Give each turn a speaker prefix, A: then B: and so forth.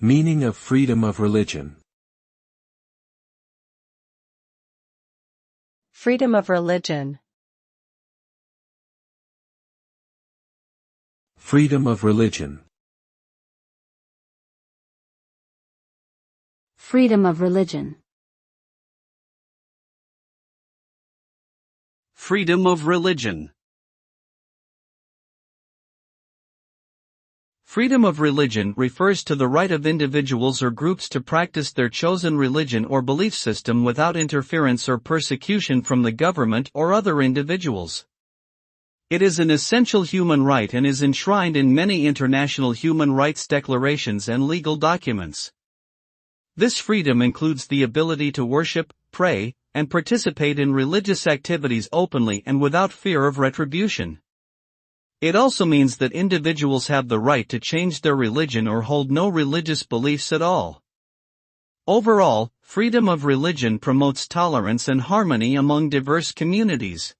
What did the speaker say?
A: Meaning of freedom of religion.
B: Freedom of religion.
A: Freedom of religion.
C: Freedom of religion.
D: Freedom of religion. Freedom of religion refers to the right of individuals or groups to practice their chosen religion or belief system without interference or persecution from the government or other individuals. It is an essential human right and is enshrined in many international human rights declarations and legal documents. This freedom includes the ability to worship, pray, and participate in religious activities openly and without fear of retribution. It also means that individuals have the right to change their religion or hold no religious beliefs at all. Overall, freedom of religion promotes tolerance and harmony among diverse communities.